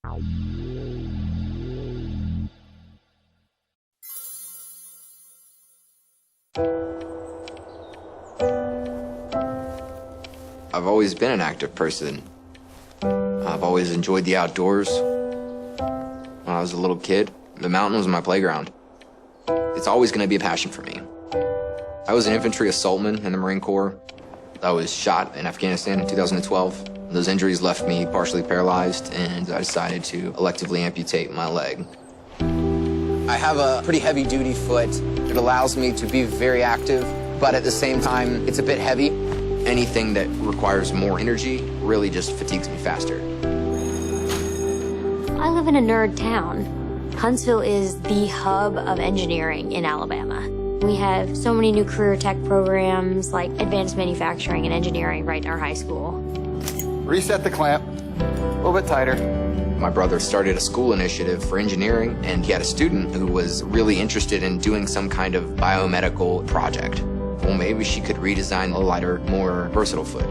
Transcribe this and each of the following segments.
I've always been an active person. I've always enjoyed the outdoors. When I was a little kid, the mountain was my playground. It's always going to be a passion for me. I was an infantry assaultman in the Marine Corps. I was shot in Afghanistan in 2012. Those injuries left me partially paralyzed, and I decided to electively amputate my leg. I have a pretty heavy-duty foot. It allows me to be very active, but at the same time, it's a bit heavy. Anything that requires more energy really just fatigues me faster. I live in a nerd town. Huntsville is the hub of engineering in Alabama. We have so many new career tech programs like advanced manufacturing and engineering right in our high school. Reset the clamp, a little bit tighter. My brother started a school initiative for engineering, and he had a student who was really interested in doing some kind of biomedical project. Well, maybe she could redesign a lighter, more versatile foot.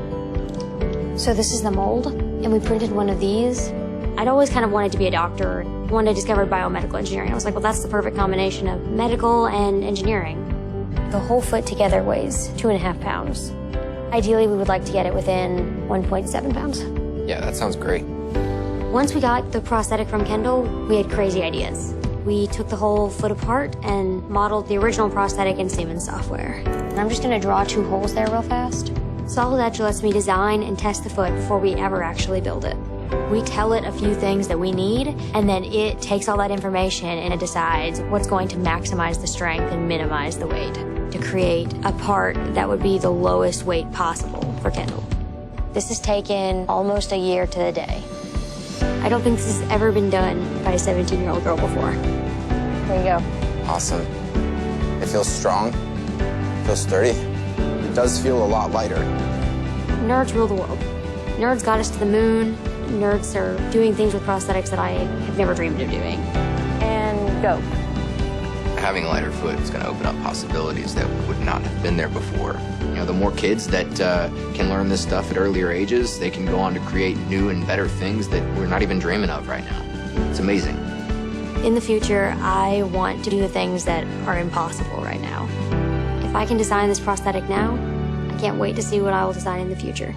So this is the mold, and we printed one of these. I'd always kind of wanted to be a doctor. When I discovered biomedical engineering, I was like, well, that's the perfect combination of medical and engineering. The whole foot together weighs 2.5 pounds. Ideally, we would like to get it within 1.7 pounds. Yeah, that sounds great. Once we got the prosthetic from Kendall, we had crazy ideas. We took the whole foot apart and modeled the original prosthetic in Siemens software. And I'm just gonna draw 2 holes there real fast. Solid Edge lets me design and test the foot before we ever actually build it. We tell it a few things that we need, and then it takes all that information and it decides what's going to maximize the strength and minimize the weight to create a part that would be the lowest weight possible for Kendall. This has taken almost a year to the day. I don't think this has ever been done by a 17-year-old girl before. There you go. Awesome. It feels strong, it feels sturdy. It does feel a lot lighter. Nerds rule the world. Nerds got us to the moon. Nerds are doing things with prosthetics that I have never dreamed of doing. And go. Having a lighter foot is going to open up possibilities that would not have been there before. You know, the more kids that can learn this stuff at earlier ages, they can go on to create new and better things that we're not even dreaming of right now. It's amazing. In the future, I want to do the things that are impossible right now. If I can design this prosthetic now, I can't wait to see what I will design in the future.